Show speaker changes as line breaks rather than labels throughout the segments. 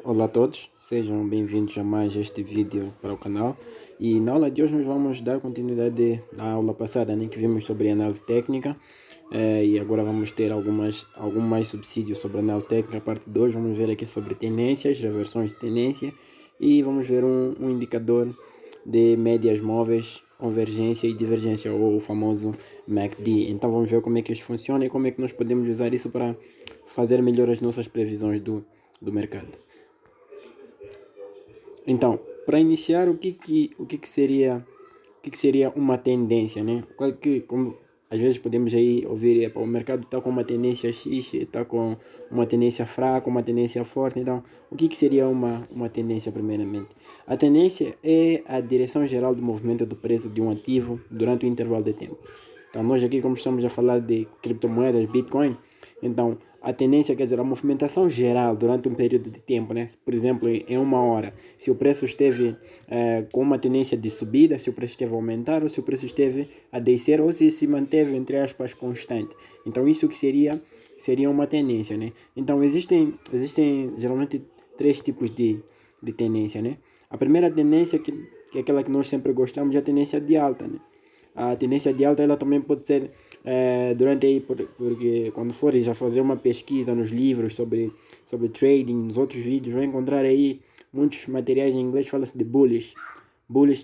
Olá a todos, sejam bem-vindos a mais este vídeo para o canal. E na aula de hoje nós vamos dar continuidade à aula passada, né, que vimos sobre análise técnica. E agora vamos ter algum mais subsídio sobre análise técnica. A parte 2 vamos ver aqui sobre tendências, reversões de tendência, e vamos ver um indicador de médias móveis, convergência e divergência, ou o famoso MACD. Então vamos ver como é que isso funciona e como é que nós podemos usar isso para fazer melhor as nossas previsões do mercado. Então, para iniciar, o que seria uma tendência, né? Claro que, como às vezes podemos aí ouvir, o mercado está com uma tendência X, está com uma tendência fraca, uma tendência forte. Então, o que seria uma tendência primeiramente? A tendência é a direção geral do movimento do preço de um ativo durante o intervalo de tempo. Então, nós aqui, como estamos a falar de criptomoedas, Bitcoin, então a tendência quer dizer a movimentação geral durante um período de tempo, né? Por exemplo, em uma hora, se o preço esteve com uma tendência de subida, se o preço esteve a aumentar, ou se o preço esteve a descer, ou se manteve, entre aspas, constante. Então, isso que seria uma tendência, né? Então, existem geralmente três tipos de tendência, né? A primeira tendência, que é aquela que nós sempre gostamos, é a tendência de alta, né? A tendência de alta ela também pode ser durante aí, porque quando fores a fazer uma pesquisa nos livros sobre trading, nos outros vídeos, vai encontrar aí muitos materiais em inglês, fala-se de bullish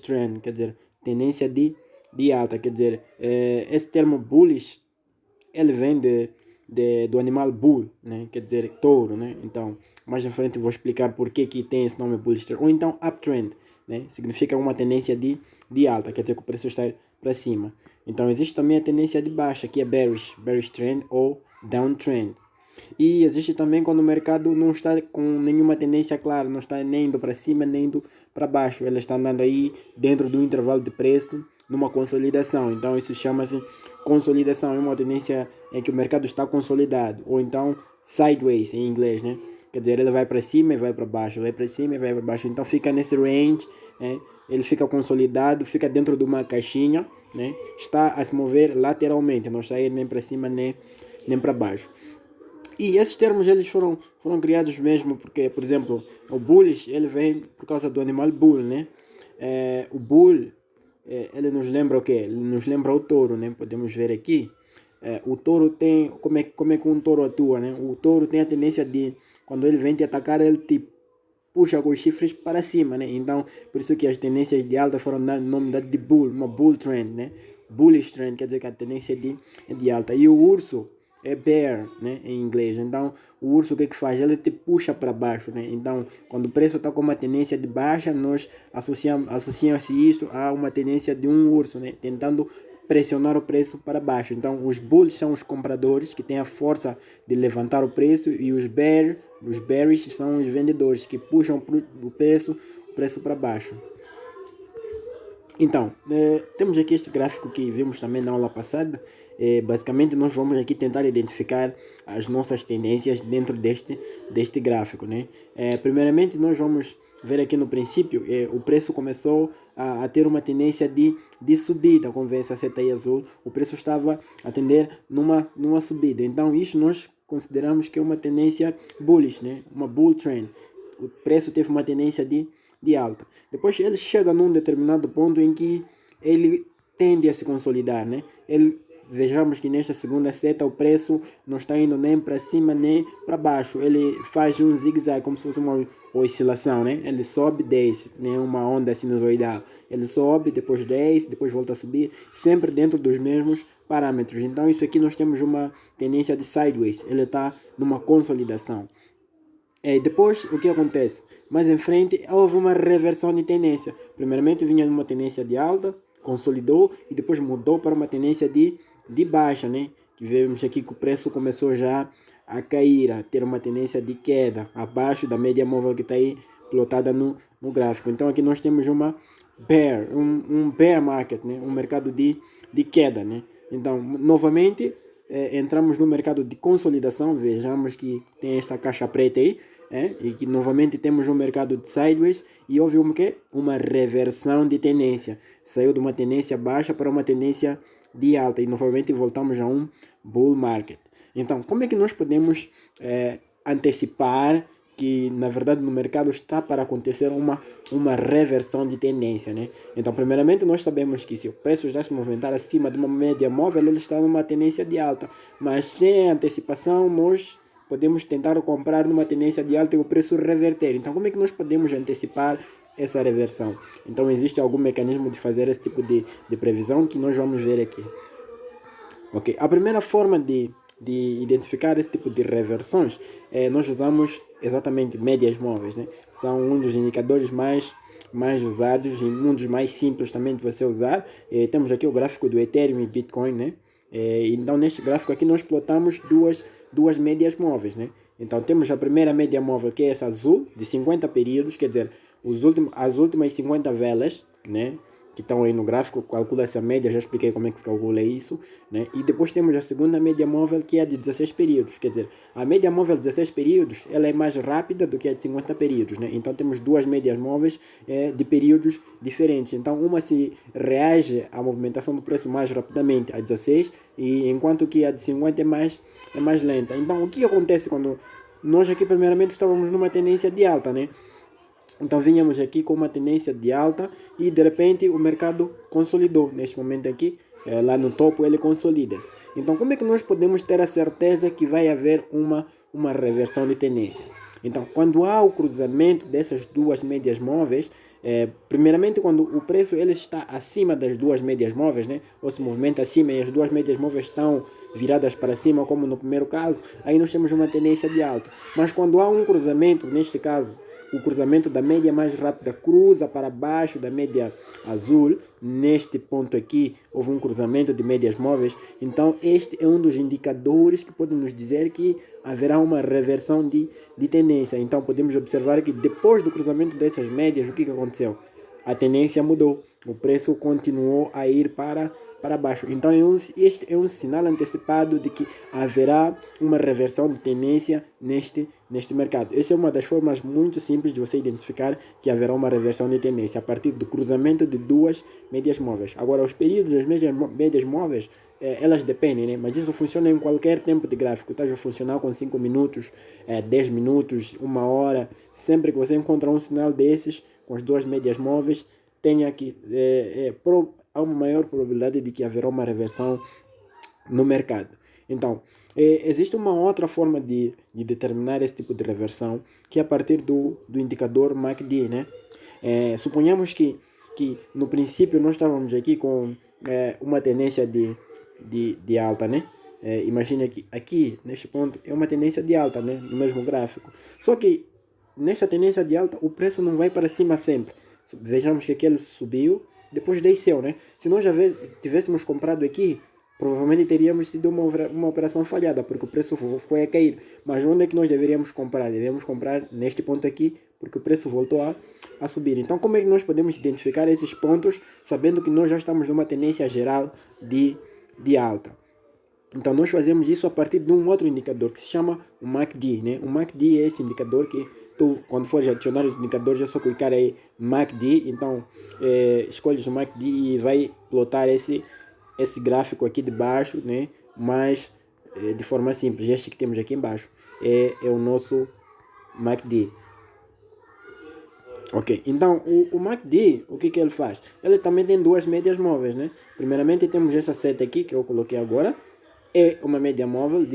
trend, quer dizer, tendência de alta, quer dizer, esse termo bullish, ele vem do animal bull, né? Quer dizer, touro, né? Então, mais à frente eu vou explicar por que tem esse nome bullish trend. Ou então uptrend, né? Significa uma tendência de alta, quer dizer que o preço está para cima. Então, existe também a tendência de baixa, que é bearish trend ou downtrend. E existe também quando o mercado não está com nenhuma tendência clara, não está nem indo para cima, nem indo para baixo. Ele está andando aí dentro do intervalo de preço, numa consolidação. Então, isso chama-se consolidação. É uma tendência em que o mercado está consolidado. Ou então, sideways, em inglês, né? Quer dizer, ele vai para cima e vai para baixo, vai para cima e vai para baixo. Então, fica nesse range, né? Ele fica consolidado, fica dentro de uma caixinha, né? Está a se mover lateralmente, não está a ir nem para cima nem para baixo. E esses termos eles foram criados mesmo porque, por exemplo, o bullish ele vem por causa do animal bull, né? O bull, ele nos lembra o quê? Ele nos lembra o touro, né? Podemos ver aqui. O touro tem, como é que um touro atua, né? O touro tem a tendência de, quando ele vem te atacar, ele te puxa com os chifres para cima, né? Então, por isso que as tendências de alta foram dado nome de bull, uma bull trend, né? Bullish trend quer dizer que a tendência é de alta. E o urso é bear, né, em inglês. Então, o urso o que faz? Ele te puxa para baixo, né? Então, quando o preço está com uma tendência de baixa, nós associamos isso a uma tendência de um urso, né, tentando pressionar o preço para baixo. Então, os bulls são os compradores que têm a força de levantar o preço, e os bearish são os vendedores que puxam o preço para baixo. Então, temos aqui este gráfico que vimos também na aula passada. Basicamente, nós vamos aqui tentar identificar as nossas tendências dentro deste gráfico, né? Primeiramente, nós vamos ver aqui no princípio, o preço começou a ter uma tendência de subida, como vê essa seta aí azul. O preço estava a tender numa subida. Então, isso nós consideramos que é uma tendência bullish, né? Uma bull trend. O preço teve uma tendência de alta. Depois ele chega num determinado ponto em que ele tende a se consolidar, né? Vejamos que nesta segunda seta o preço não está indo nem para cima nem para baixo. Ele faz um zigue-zague, como se fosse uma oscilação, né? Ele sobe, desce, né? Uma onda sinusoidal. Ele sobe, depois desce, depois volta a subir, sempre dentro dos mesmos parâmetros. Então isso aqui nós temos uma tendência de sideways. Ele está numa consolidação. Depois, o que acontece? Mais em frente, houve uma reversão de tendência. Primeiramente, vinha numa tendência de alta, consolidou e depois mudou para uma tendência de baixa, né? Que vemos aqui que o preço começou já a cair, a ter uma tendência de queda, abaixo da média móvel que está aí plotada no gráfico. Então, aqui nós temos um bear market, né? Um mercado de queda, né? Então, novamente, entramos no mercado de consolidação. Vejamos que tem essa caixa preta aí, e que novamente temos um mercado de sideways e houve uma reversão de tendência. Saiu de uma tendência baixa para uma tendência de alta e novamente voltamos a um bull market. Então, como é que nós podemos antecipar que na verdade no mercado está para acontecer uma reversão de tendência, né? Então, primeiramente, nós sabemos que se o preço já se movimentar acima de uma média móvel, ele está numa tendência de alta, mas sem antecipação, nós podemos tentar comprar numa tendência de alta e o preço reverter. Então, como é que nós podemos antecipar essa reversão? Então, existe algum mecanismo de fazer esse tipo de previsão que nós vamos ver aqui. Ok, a primeira forma de identificar esse tipo de reversões nós usamos exatamente médias móveis, né? São um dos indicadores mais usados e um dos mais simples também de você usar. Temos aqui o gráfico do Ethereum e Bitcoin, né? Então, neste gráfico aqui nós plotamos duas médias móveis, né? Então, temos a primeira média móvel, que é essa azul, de 50 períodos, quer dizer, as últimas 50 velas, né? Que estão aí no gráfico, calcula essa média, já expliquei como é que se calcula isso, né? E depois temos a segunda média móvel, que é a de 16 períodos, quer dizer, a média móvel de 16 períodos, ela é mais rápida do que a de 50 períodos, né? Então temos duas médias móveis de períodos diferentes, então uma se reage à movimentação do preço mais rapidamente, a 16, e enquanto que a de 50 é mais lenta. Então o que acontece quando nós aqui primeiramente estávamos numa tendência de alta, né? Então vínhamos aqui com uma tendência de alta e de repente o mercado consolidou. Neste momento aqui, lá no topo, ele consolida-se. Então como é que nós podemos ter a certeza que vai haver uma reversão de tendência? Então quando há o cruzamento dessas duas médias móveis, primeiramente quando o preço ele está acima das duas médias móveis, né? Ou se movimenta acima e as duas médias móveis estão viradas para cima, como no primeiro caso, aí nós temos uma tendência de alta. Mas quando há um cruzamento, neste caso, o cruzamento da média mais rápida cruza para baixo da média azul. Neste ponto aqui houve um cruzamento de médias móveis. Então este é um dos indicadores que podem nos dizer que haverá uma reversão de tendência. Então podemos observar que depois do cruzamento dessas médias, o que aconteceu? A tendência mudou. O preço continuou a ir para baixo. Então este é um sinal antecipado de que haverá uma reversão de tendência neste mercado. Essa é uma das formas muito simples de você identificar que haverá uma reversão de tendência a partir do cruzamento de duas médias móveis. Agora, os períodos das médias móveis, elas dependem, né? Mas isso funciona em qualquer tempo de gráfico. Tá? Já funcionar com 5 minutos, 10 minutos, 1 hora. Sempre que você encontra um sinal desses com as duas médias móveis, tenha que há uma maior probabilidade de que haverá uma reversão no mercado. Então, existe uma outra forma de determinar esse tipo de reversão, que é a partir do indicador MACD, né? Suponhamos que no princípio nós estávamos aqui com uma tendência de alta, né? Imagine que aqui, neste ponto, é uma tendência de alta, né? No mesmo gráfico. Só que nesta tendência de alta, o preço não vai para cima sempre. Vejamos que aqui ele subiu, depois desceu, né? Se nós já tivéssemos comprado aqui, provavelmente teríamos sido uma operação falhada, porque o preço foi a cair. Mas onde é que nós deveríamos comprar? Devemos comprar neste ponto aqui, porque o preço voltou a subir. Então, como é que nós podemos identificar esses pontos, sabendo que nós já estamos numa tendência geral de alta? Então, nós fazemos isso a partir de um outro indicador, que se chama o MACD, né? O MACD é esse indicador que quando for adicionar os indicadores, é só clicar aí MACD. Então, escolhes o MACD e vai plotar esse gráfico aqui de baixo, né? Mas de forma simples. Este que temos aqui embaixo é o nosso MACD. Ok, então o MACD, o que ele faz? Ele também tem duas médias móveis, né? Primeiramente temos essa seta aqui que eu coloquei agora. É uma média móvel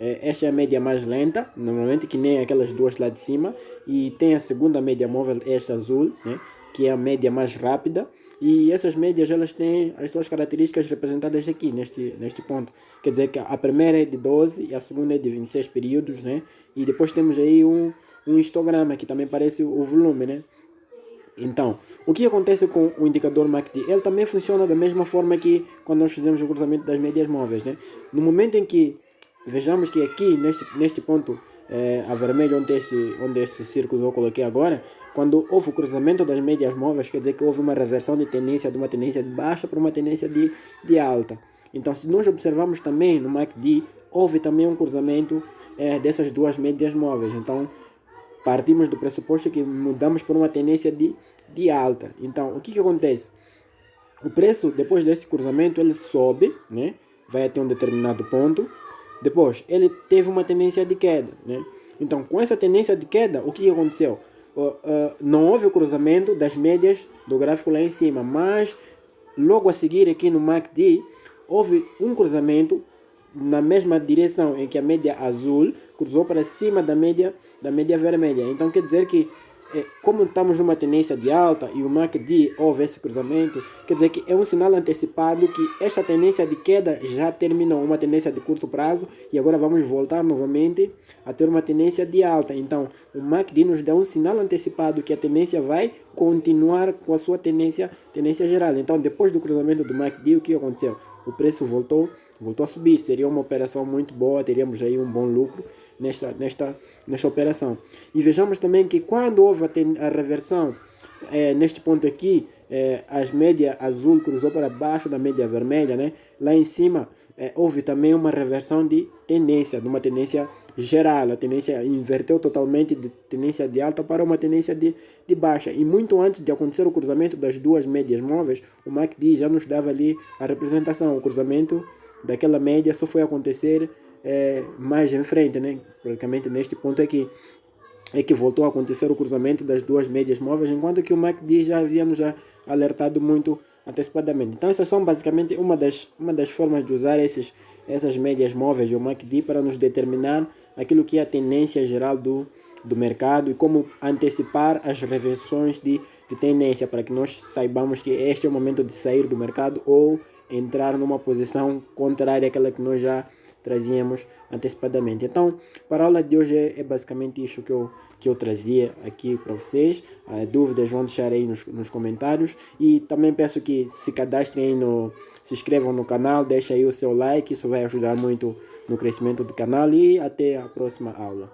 esta é a média mais lenta, normalmente, que nem aquelas duas lá de cima. E tem a segunda média móvel, esta azul, né? Que é a média mais rápida. E essas médias, elas têm as suas características representadas aqui, neste ponto. Quer dizer que a primeira é de 12 e a segunda é de 26 períodos, né? E depois temos aí um histograma, que também parece o volume, né? Então, o que acontece com o indicador MACD? Ele também funciona da mesma forma que quando nós fizemos o cruzamento das médias móveis, né? No momento em que vejamos que aqui neste ponto a vermelho, onde esse círculo eu coloquei agora, quando houve o cruzamento das médias móveis, quer dizer que houve uma reversão de tendência, de uma tendência de baixa para uma tendência de alta. Então, se nós observarmos também no MACD, houve também um cruzamento dessas duas médias móveis. Então, partimos do pressuposto que mudamos por uma tendência de alta. Então, o que acontece? O preço, depois desse cruzamento, ele sobe, né? Vai até um determinado ponto. Depois, ele teve uma tendência de queda, né? Então, com essa tendência de queda, o que aconteceu? Não houve o cruzamento das médias do gráfico lá em cima, mas logo a seguir aqui no MACD houve um cruzamento na mesma direção em que a média azul cruzou para cima da média vermelha. Então quer dizer que como estamos numa tendência de alta e o MACD houve esse cruzamento, quer dizer que é um sinal antecipado que esta tendência de queda já terminou, uma tendência de curto prazo, e agora vamos voltar novamente a ter uma tendência de alta. Então o MACD nos dá um sinal antecipado que a tendência vai continuar com a sua tendência geral. Então depois do cruzamento do MACD, o que aconteceu? O preço voltou a subir. Seria uma operação muito boa, teríamos aí um bom lucro nesta operação. E vejamos também que quando houve a reversão, neste ponto aqui, as média azul cruzou para baixo da média vermelha, né? Lá em cima houve também uma reversão de uma tendência geral. A tendência inverteu totalmente de tendência de alta para uma tendência de baixa. E muito antes de acontecer o cruzamento das duas médias móveis, o MACD já nos dava ali a representação. O cruzamento daquela média só foi acontecer mais em frente, né? Praticamente neste ponto aqui é que voltou a acontecer o cruzamento das duas médias móveis, enquanto que o MACD já havia nos alertado muito antecipadamente. Então essas são basicamente uma das formas de usar essas médias móveis e o MACD para nos determinar aquilo que é a tendência geral do mercado e como antecipar as reversões de tendência, para que nós saibamos que este é o momento de sair do mercado ou entrar numa posição contrária àquela que nós já trazíamos antecipadamente. Então, para a aula de hoje é basicamente isso que eu trazia aqui para vocês. Dúvidas vão deixar aí nos comentários, e também peço que se cadastrem aí se inscrevam no canal, deixem aí o seu like, isso vai ajudar muito no crescimento do canal, e até a próxima aula.